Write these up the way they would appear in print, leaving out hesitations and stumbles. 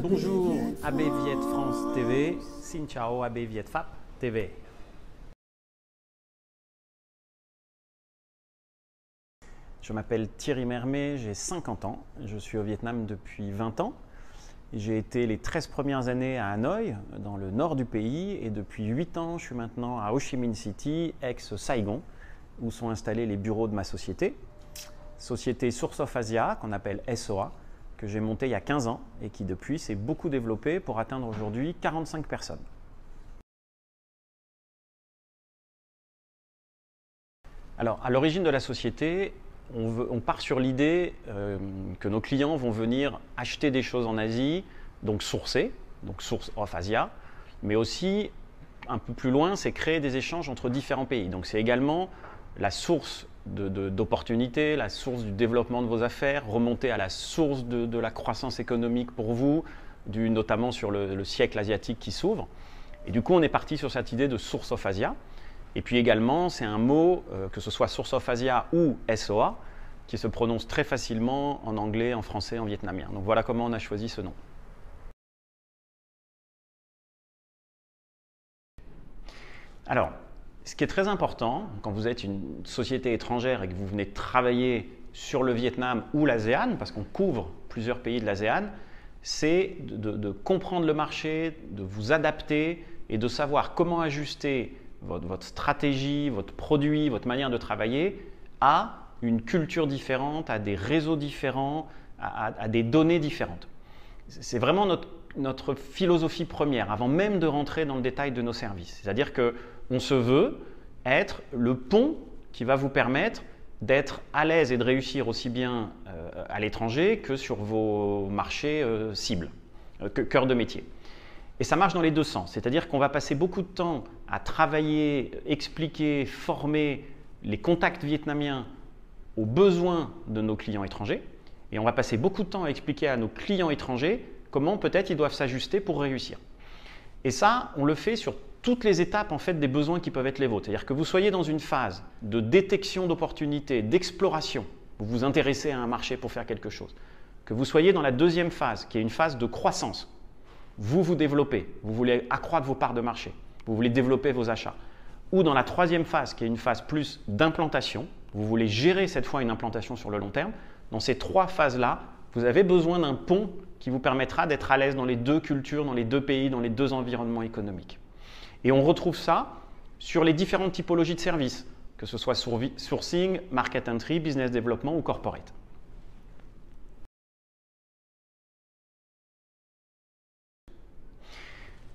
Bonjour, AB Viet France TV, Xin Chào AB Viet Pháp TV. Je m'appelle Thierry Mermet, j'ai 50 ans, je suis au Vietnam depuis 20 ans. J'ai été les 13 premières années à Hanoï, dans le nord du pays, et depuis 8 ans, je suis maintenant à Ho Chi Minh City, ex-Saigon, où sont installés les bureaux de ma société. Société Source of Asia, qu'on appelle SOA, que j'ai montée il y a 15 ans et qui depuis s'est beaucoup développée pour atteindre aujourd'hui 45 personnes. Alors, à l'origine de la société, on part sur l'idée que nos clients vont venir acheter des choses en Asie, donc sourcer, donc Source of Asia, mais aussi, un peu plus loin, c'est créer des échanges entre différents pays. Donc c'est également la source d'opportunités, la source du développement de vos affaires, remonter à la source de la croissance économique pour vous, notamment sur le siècle asiatique qui s'ouvre. Et du coup, on est parti sur cette idée de Source of Asia. Et puis également, c'est un mot, que ce soit Source of Asia ou SOA, qui se prononce très facilement en anglais, en français, en vietnamien. Donc voilà comment on a choisi ce nom. Alors, ce qui est très important, quand vous êtes une société étrangère et que vous venez travailler sur le Vietnam ou l'ASEAN, parce qu'on couvre plusieurs pays de l'ASEAN, c'est de comprendre le marché, de vous adapter et de savoir comment ajuster votre stratégie, votre produit, votre manière de travailler à une culture différente, à des réseaux différents, à des données différentes. C'est vraiment notre philosophie première, avant même de rentrer dans le détail de nos services. C'est-à-dire qu'on se veut être le pont qui va vous permettre d'être à l'aise et de réussir aussi bien à l'étranger que sur vos marchés cibles, cœur de métier. Et ça marche dans les deux sens, c'est-à-dire qu'on va passer beaucoup de temps à travailler, expliquer, former les contacts vietnamiens aux besoins de nos clients étrangers, et on va passer beaucoup de temps à expliquer à nos clients étrangers comment peut-être ils doivent s'ajuster pour réussir. Et ça, on le fait sur toutes les étapes en fait, des besoins qui peuvent être les vôtres. C'est-à-dire que vous soyez dans une phase de détection d'opportunités, d'exploration, vous vous intéressez à un marché pour faire quelque chose, que vous soyez dans la deuxième phase, qui est une phase de croissance. Vous vous développez, vous voulez accroître vos parts de marché, vous voulez développer vos achats. Ou dans la troisième phase, qui est une phase plus d'implantation, vous voulez gérer cette fois une implantation sur le long terme. Dans ces trois phases-là, vous avez besoin d'un pont qui vous permettra d'être à l'aise dans les deux cultures, dans les deux pays, dans les deux environnements économiques. Et on retrouve ça sur les différentes typologies de services, que ce soit sourcing, market entry, business development ou corporate.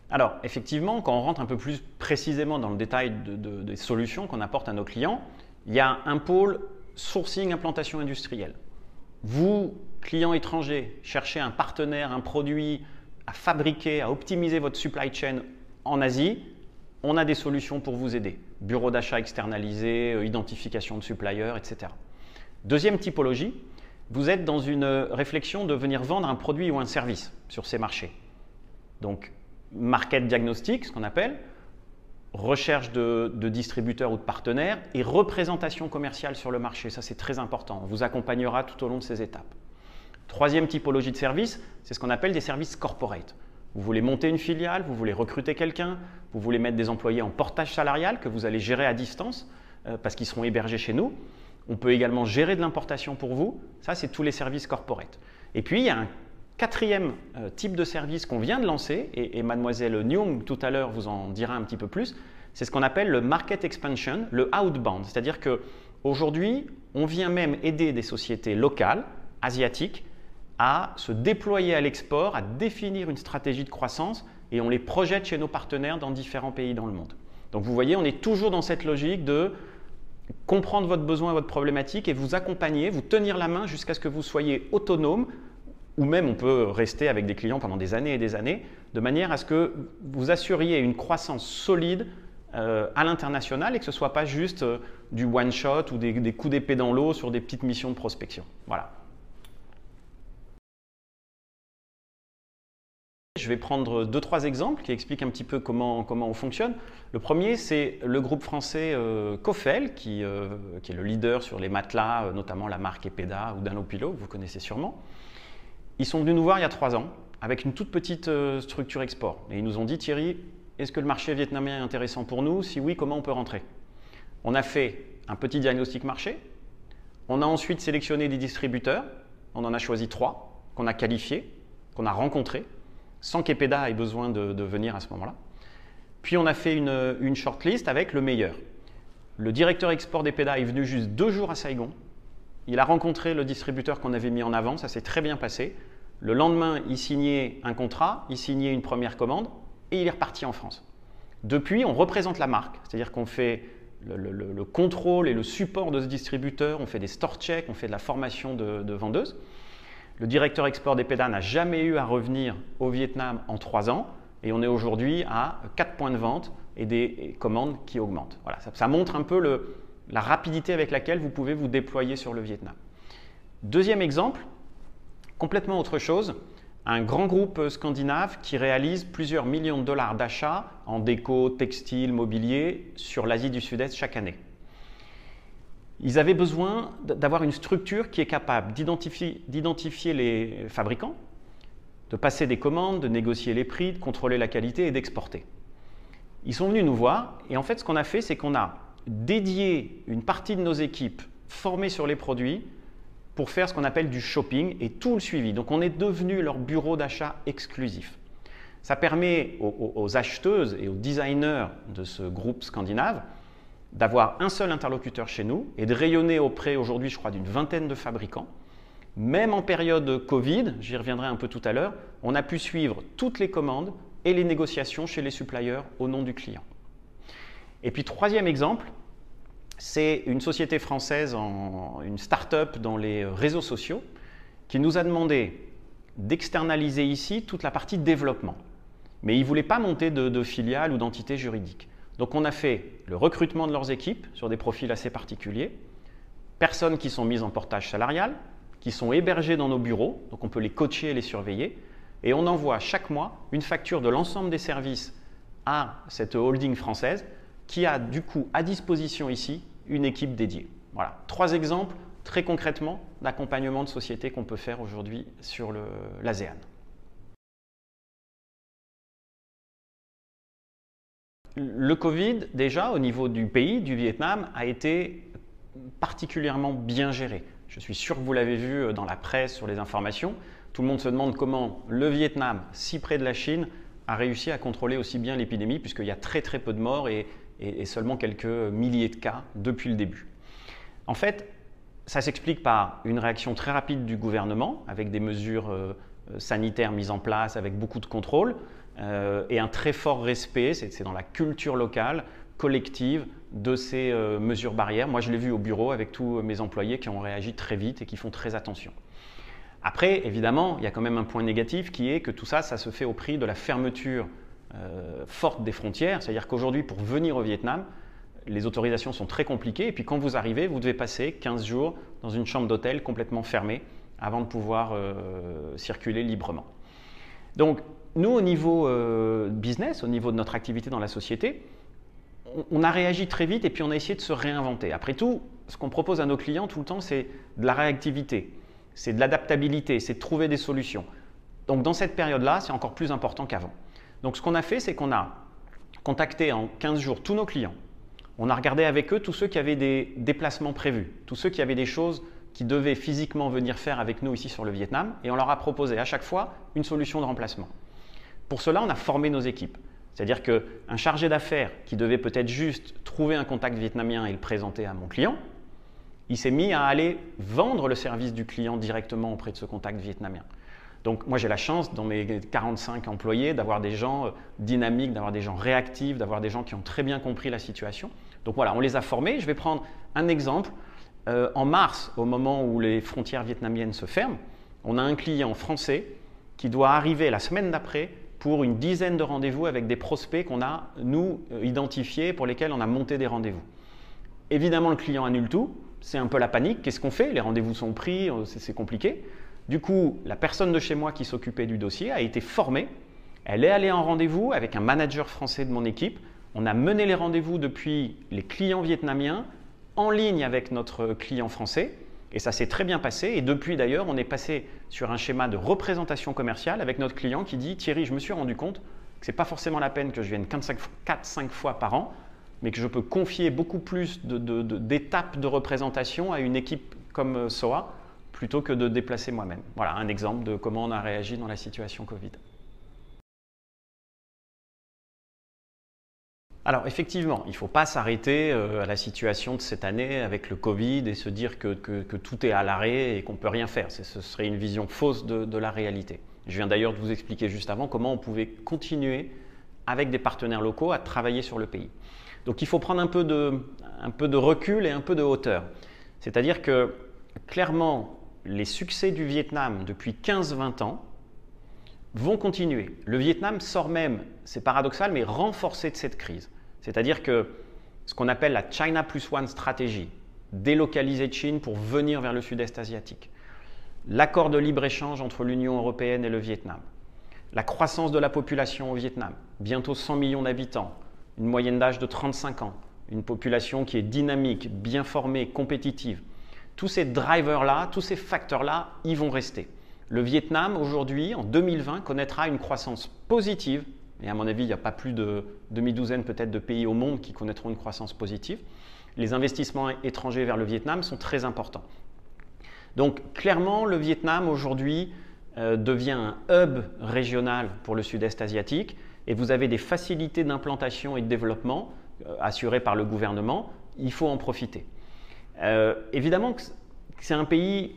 Alors, effectivement, quand on rentre un peu plus précisément dans le détail des solutions qu'on apporte à nos clients, il y a un pôle sourcing implantation industrielle. Vous, clients étrangers, cherchez un partenaire, un produit à fabriquer, à optimiser votre supply chain en Asie, on a des solutions pour vous aider. Bureau d'achat externalisé, identification de suppliers, etc. Deuxième typologie, vous êtes dans une réflexion de venir vendre un produit ou un service sur ces marchés. Donc, market diagnostic, ce qu'on appelle, recherche de distributeurs ou de partenaires et représentation commerciale sur le marché. Ça, c'est très important. On vous accompagnera tout au long de ces étapes. Troisième typologie de service, c'est ce qu'on appelle des services corporate. Vous voulez monter une filiale, vous voulez recruter quelqu'un, vous voulez mettre des employés en portage salarial que vous allez gérer à distance parce qu'ils seront hébergés chez nous. On peut également gérer de l'importation pour vous. Ça, c'est tous les services corporate. Et puis, il y a un quatrième type de service qu'on vient de lancer, et mademoiselle Nyung tout à l'heure vous en dira un petit peu plus, c'est ce qu'on appelle le market expansion, le outbound. C'est-à-dire qu'aujourd'hui, on vient même aider des sociétés locales, asiatiques, à se déployer à l'export, à définir une stratégie de croissance, et on les projette chez nos partenaires dans différents pays dans le monde. Donc vous voyez, on est toujours dans cette logique de comprendre votre besoin, votre problématique, et vous accompagner, vous tenir la main jusqu'à ce que vous soyez autonome, ou même on peut rester avec des clients pendant des années et des années, de manière à ce que vous assuriez une croissance solide à l'international et que ce ne soit pas juste du one-shot ou des coups d'épée dans l'eau sur des petites missions de prospection. Voilà. Je vais prendre 2-3 exemples qui expliquent un petit peu comment on fonctionne. Le premier, c'est le groupe français Cofel, qui est le leader sur les matelas, notamment la marque Epeda ou Danopilo, que vous connaissez sûrement. Ils sont venus nous voir il y a 3 ans avec une toute petite structure export. Et ils nous ont dit, Thierry, est-ce que le marché vietnamien est intéressant pour nous? Si oui, comment on peut rentrer? On a fait un petit diagnostic marché. On a ensuite sélectionné des distributeurs. On en a choisi 3 qu'on a qualifiés, qu'on a rencontrés, sans qu'EPEDA ait besoin de venir à ce moment-là. Puis on a fait une shortlist avec le meilleur. Le directeur export d'EPEDA est venu juste 2 jours à Saigon. Il a rencontré le distributeur qu'on avait mis en avant, ça s'est très bien passé. Le lendemain, il signait un contrat, il signait une première commande et il est reparti en France. Depuis, on représente la marque, c'est-à-dire qu'on fait le contrôle et le support de ce distributeur, on fait des store checks, on fait de la formation de vendeuses. Le directeur export d'EPEDA n'a jamais eu à revenir au Vietnam en 3 ans et on est aujourd'hui à 4 points de vente et des commandes qui augmentent. Voilà, ça montre un peu la rapidité avec laquelle vous pouvez vous déployer sur le Vietnam. Deuxième exemple, complètement autre chose, un grand groupe scandinave qui réalise plusieurs millions de dollars d'achats en déco, textile, mobilier sur l'Asie du Sud-Est chaque année. Ils avaient besoin d'avoir une structure qui est capable d'identifier les fabricants, de passer des commandes, de négocier les prix, de contrôler la qualité et d'exporter. Ils sont venus nous voir et en fait ce qu'on a fait c'est qu'on a dédié une partie de nos équipes formées sur les produits pour faire ce qu'on appelle du shopping et tout le suivi. Donc on est devenu leur bureau d'achat exclusif. Ça permet aux acheteuses et aux designers de ce groupe scandinave d'avoir un seul interlocuteur chez nous et de rayonner auprès aujourd'hui je crois d'une vingtaine de fabricants. Même en période Covid, j'y reviendrai un peu tout à l'heure, on a pu suivre toutes les commandes et les négociations chez les suppliers au nom du client. Et puis troisième exemple, c'est une société française, une start-up dans les réseaux sociaux qui nous a demandé d'externaliser ici toute la partie développement. Mais ils ne voulaient pas monter de filiale ou d'entité juridique. Donc on a fait le recrutement de leurs équipes sur des profils assez particuliers, personnes qui sont mises en portage salarial, qui sont hébergées dans nos bureaux, donc on peut les coacher et les surveiller, et on envoie chaque mois une facture de l'ensemble des services à cette holding française qui a du coup à disposition ici une équipe dédiée. Voilà, 3 exemples très concrètement d'accompagnement de société qu'on peut faire aujourd'hui sur l'ASEAN. Le Covid, déjà, au niveau du pays, du Vietnam, a été particulièrement bien géré. Je suis sûr que vous l'avez vu dans la presse, sur les informations. Tout le monde se demande comment le Vietnam, si près de la Chine, a réussi à contrôler aussi bien l'épidémie, puisqu'il y a très très peu de morts et seulement quelques milliers de cas depuis le début. En fait, ça s'explique par une réaction très rapide du gouvernement, avec des mesures sanitaires mises en place, avec beaucoup de contrôle, et un très fort respect, c'est dans la culture locale, collective, de ces mesures barrières. Moi, je l'ai vu au bureau avec tous mes employés qui ont réagi très vite et qui font très attention. Après, évidemment, il y a quand même un point négatif qui est que tout ça, ça se fait au prix de la fermeture forte des frontières. C'est-à-dire qu'aujourd'hui, pour venir au Vietnam, les autorisations sont très compliquées. Et puis quand vous arrivez, vous devez passer 15 jours dans une chambre d'hôtel complètement fermée avant de pouvoir circuler librement. Donc, nous, au niveau business, au niveau de notre activité dans la société, on a réagi très vite et puis on a essayé de se réinventer. Après tout, ce qu'on propose à nos clients tout le temps, c'est de la réactivité, c'est de l'adaptabilité, c'est de trouver des solutions. Donc dans cette période-là, c'est encore plus important qu'avant. Donc ce qu'on a fait, c'est qu'on a contacté en 15 jours tous nos clients. On a regardé avec eux tous ceux qui avaient des déplacements prévus, tous ceux qui avaient des choses qui devaient physiquement venir faire avec nous ici sur le Vietnam et on leur a proposé à chaque fois une solution de remplacement. Pour cela, on a formé nos équipes. C'est-à-dire qu'un chargé d'affaires qui devait peut-être juste trouver un contact vietnamien et le présenter à mon client, il s'est mis à aller vendre le service du client directement auprès de ce contact vietnamien. Donc moi j'ai la chance dans mes 45 employés d'avoir des gens dynamiques, d'avoir des gens réactifs, d'avoir des gens qui ont très bien compris la situation. Donc voilà, on les a formés. Je vais prendre un exemple. En mars, au moment où les frontières vietnamiennes se ferment, on a un client français qui doit arriver la semaine d'après pour une dizaine de rendez-vous avec des prospects qu'on a, nous, identifiés, pour lesquels on a monté des rendez-vous. Évidemment, le client annule tout, c'est un peu la panique. Qu'est-ce qu'on fait? Les rendez-vous sont pris, c'est compliqué. Du coup, la personne de chez moi qui s'occupait du dossier a été formée. Elle est allée en rendez-vous avec un manager français de mon équipe. On a mené les rendez-vous depuis les clients vietnamiens en ligne avec notre client français. Et ça s'est très bien passé. Et depuis d'ailleurs, on est passé sur un schéma de représentation commerciale avec notre client qui dit « Thierry, je me suis rendu compte que ce n'est pas forcément la peine que je vienne 4-5 fois par an, mais que je peux confier beaucoup plus d'étapes de représentation à une équipe comme SOA plutôt que de déplacer moi-même. » Voilà un exemple de comment on a réagi dans la situation Covid. Alors effectivement, il ne faut pas s'arrêter à la situation de cette année avec le Covid et se dire que tout est à l'arrêt et qu'on ne peut rien faire. Ce serait une vision fausse de la réalité. Je viens d'ailleurs de vous expliquer juste avant comment on pouvait continuer avec des partenaires locaux à travailler sur le pays. Donc il faut prendre un peu de recul et un peu de hauteur. C'est-à-dire que clairement, les succès du Vietnam depuis 15-20 ans vont continuer. Le Vietnam sort même, c'est paradoxal, mais renforcé de cette crise. C'est-à-dire que ce qu'on appelle la China Plus One stratégie, délocaliser Chine pour venir vers le sud-est asiatique, l'accord de libre-échange entre l'Union européenne et le Vietnam, la croissance de la population au Vietnam, bientôt 100 millions d'habitants, une moyenne d'âge de 35 ans, une population qui est dynamique, bien formée, compétitive. Tous ces drivers-là, tous ces facteurs-là, ils vont rester. Le Vietnam, aujourd'hui, en 2020, connaîtra une croissance positive. Et à mon avis, il n'y a pas plus de demi-douzaine peut-être de pays au monde qui connaîtront une croissance positive. Les investissements étrangers vers le Vietnam sont très importants. Donc clairement, le Vietnam aujourd'hui devient un hub régional pour le sud-est asiatique et vous avez des facilités d'implantation et de développement assurées par le gouvernement. Il faut en profiter. Évidemment que c'est un pays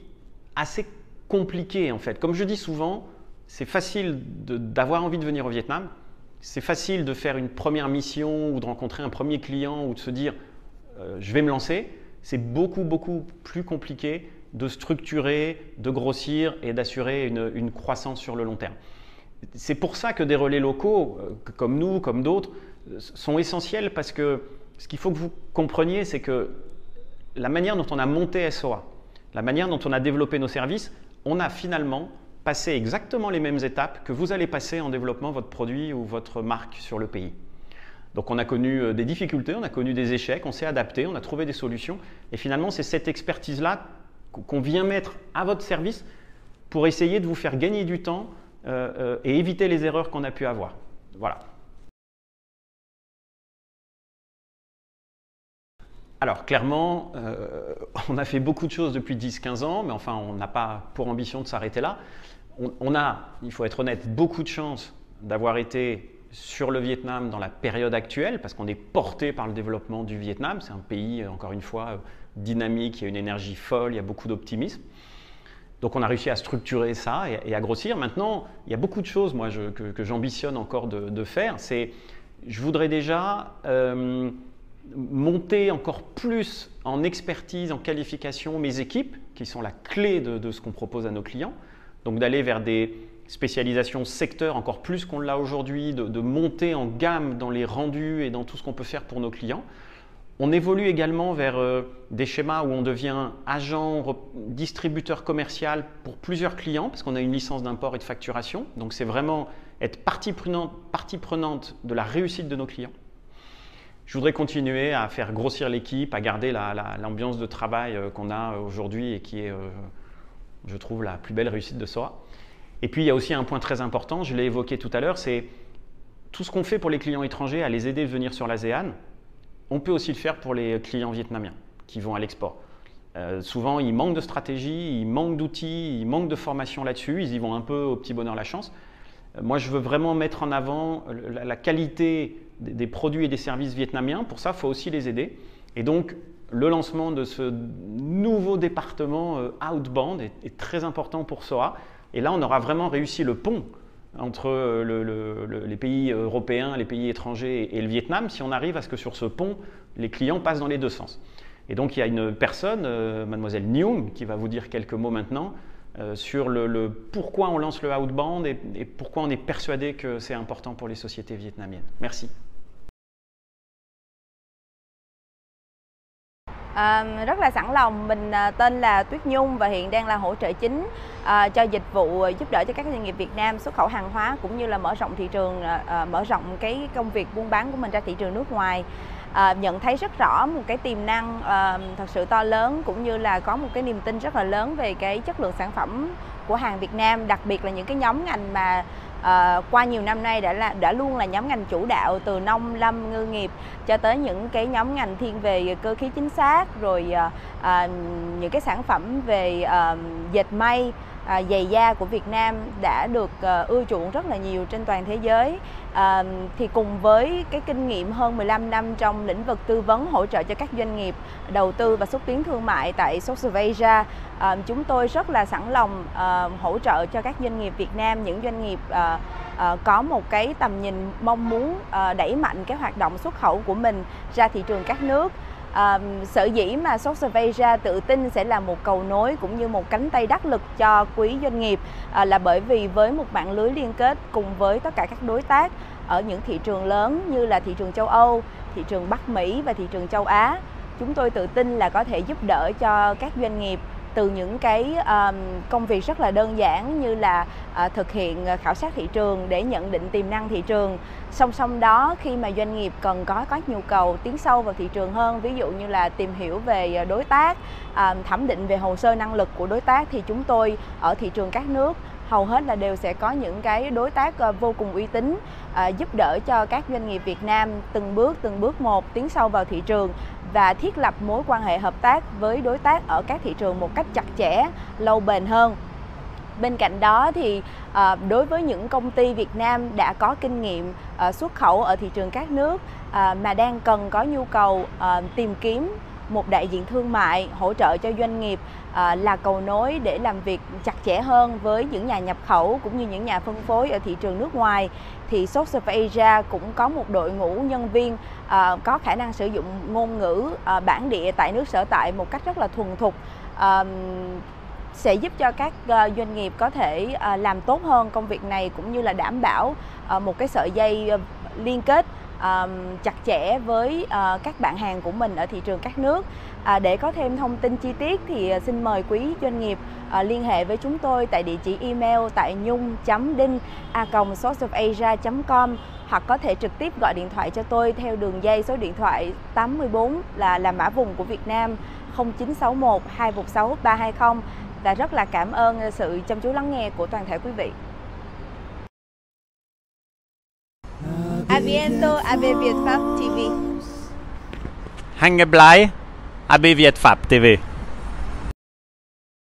assez compliqué en fait. Comme je dis souvent, c'est facile d'avoir envie de venir au Vietnam, c'est facile de faire une première mission ou de rencontrer un premier client ou de se dire je vais me lancer. C'est beaucoup plus compliqué de structurer, de grossir et d'assurer une croissance sur le long terme. C'est pour ça que des relais locaux comme nous, comme d'autres, sont essentiels parce que ce qu'il faut que vous compreniez, c'est que la manière dont on a monté SOA, la manière dont on a développé nos services, on a finalement passé exactement les mêmes étapes que vous allez passer en développant votre produit ou votre marque sur le pays. Donc on a connu des difficultés, on a connu des échecs, on s'est adapté, on a trouvé des solutions et finalement c'est cette expertise-là qu'on vient mettre à votre service pour essayer de vous faire gagner du temps et éviter les erreurs qu'on a pu avoir. Voilà. Alors clairement, on a fait beaucoup de choses depuis 10-15 ans, mais enfin on n'a pas pour ambition de s'arrêter là. On a, il faut être honnête, beaucoup de chance d'avoir été sur le Vietnam dans la période actuelle, parce qu'on est porté par le développement du Vietnam. C'est un pays, encore une fois, dynamique, il y a une énergie folle, il y a beaucoup d'optimisme. Donc on a réussi à structurer ça et à grossir. Maintenant, il y a beaucoup de choses moi, que j'ambitionne encore de faire. Je voudrais déjà monter encore plus en expertise, en qualification mes équipes, qui sont la clé de ce qu'on propose à nos clients. Donc d'aller vers des spécialisations secteurs encore plus qu'on l'a aujourd'hui, de monter en gamme dans les rendus et dans tout ce qu'on peut faire pour nos clients. On évolue également vers des schémas où on devient agent, distributeur commercial pour plusieurs clients, parce qu'on a une licence d'import et de facturation. Donc c'est vraiment être partie prenante de la réussite de nos clients. Je voudrais continuer à faire grossir l'équipe, à garder l'ambiance de travail qu'on a aujourd'hui et qui est, je trouve, la plus belle réussite de SOA. Et puis, il y a aussi un point très important, je l'ai évoqué tout à l'heure, c'est tout ce qu'on fait pour les clients étrangers, à les aider à venir sur l'ASEAN, on peut aussi le faire pour les clients vietnamiens qui vont à l'export. Souvent, ils manquent de stratégie, ils manquent d'outils, ils manquent de formation là-dessus, ils y vont un peu au petit bonheur la chance. Moi, je veux vraiment mettre en avant la qualité des produits et des services vietnamiens. Pour ça, il faut aussi les aider. Et donc, le lancement de ce nouveau département outbound est très important pour SOA. Et là, on aura vraiment réussi le pont entre les pays européens, les pays étrangers et le Vietnam, si on arrive à ce que sur ce pont, les clients passent dans les deux sens. Et donc, il y a une personne, mademoiselle Nyung, qui va vous dire quelques mots maintenant sur le pourquoi on lance le outbound et pourquoi on est persuadé que c'est important pour les sociétés vietnamiennes. Merci. Rất là sẵn lòng, mình tên là Tuyết Nhung và hiện đang là hỗ trợ chính cho dịch vụ giúp đỡ cho các doanh nghiệp Việt Nam xuất khẩu hàng hóa cũng như là mở rộng thị trường, mở rộng cái công việc buôn bán của mình ra thị trường nước ngoài. nhận thấy rất rõ một cái tiềm năng thật sự to lớn, cũng như là có một cái niềm tin rất là lớn về cái chất lượng sản phẩm của hàng Việt Nam, đặc biệt là những cái nhóm ngành mà qua nhiều năm nay đã luôn là nhóm ngành chủ đạo, từ nông lâm ngư nghiệp cho tới những cái nhóm ngành thiên về cơ khí chính xác, rồi những cái sản phẩm về dệt may, giày da của Việt Nam đã được ưa chuộng rất là nhiều trên toàn thế giới. Thì cùng với cái kinh nghiệm hơn 15 năm trong lĩnh vực tư vấn hỗ trợ cho các doanh nghiệp đầu tư và xúc tiến thương mại tại Source of Asia, chúng tôi rất là sẵn lòng hỗ trợ cho các doanh nghiệp Việt Nam, những doanh nghiệp có một cái tầm nhìn mong muốn đẩy mạnh cái hoạt động xuất khẩu của mình ra thị trường các nước. Sở dĩ mà Source of Asia tự tin sẽ là một cầu nối cũng như một cánh tay đắc lực cho quý doanh nghiệp là bởi vì với một mạng lưới liên kết cùng với tất cả các đối tác ở những thị trường lớn như là thị trường châu Âu, thị trường Bắc Mỹ và thị trường châu Á, chúng tôi tự tin là có thể giúp đỡ cho các doanh nghiệp từ những cái công việc rất là đơn giản như là thực hiện khảo sát thị trường để nhận định tiềm năng thị trường. Song song đó, khi mà doanh nghiệp cần có nhu cầu tiến sâu vào thị trường hơn, ví dụ như là tìm hiểu về đối tác, thẩm định về hồ sơ năng lực của đối tác, thì chúng tôi ở thị trường các nước hầu hết là đều sẽ có những cái đối tác vô cùng uy tín, giúp đỡ cho các doanh nghiệp Việt Nam từng bước một tiến sâu vào thị trường và thiết lập mối quan hệ hợp tác với đối tác ở các thị trường một cách chặt chẽ, lâu bền hơn. Bên cạnh đó thì đối với những công ty Việt Nam đã có kinh nghiệm xuất khẩu ở thị trường các nước mà đang cần có nhu cầu tìm kiếm một đại diện thương mại hỗ trợ cho doanh nghiệp là cầu nối để làm việc chặt chẽ hơn với những nhà nhập khẩu cũng như những nhà phân phối ở thị trường nước ngoài, thì Source of Asia cũng có một đội ngũ nhân viên có khả năng sử dụng ngôn ngữ bản địa tại nước sở tại một cách rất là thuần thục, sẽ giúp cho các doanh nghiệp có thể làm tốt hơn công việc này, cũng như là đảm bảo một cái sợi dây liên kết chặt chẽ với các bạn hàng của mình ở thị trường các nước. Để có thêm thông tin chi tiết thì xin mời quý doanh nghiệp liên hệ với chúng tôi tại địa chỉ email tại nhung.dinh@sourceofasia.com, hoặc có thể trực tiếp gọi điện thoại cho tôi theo đường dây số điện thoại 84 là mã vùng của Việt Nam 0961 216 320. Và rất là cảm ơn sự chăm chú lắng nghe của toàn thể quý vị. A bientôt, AB Việt Pháp TV. Hẹn gặp lại AB Việt Pháp TV.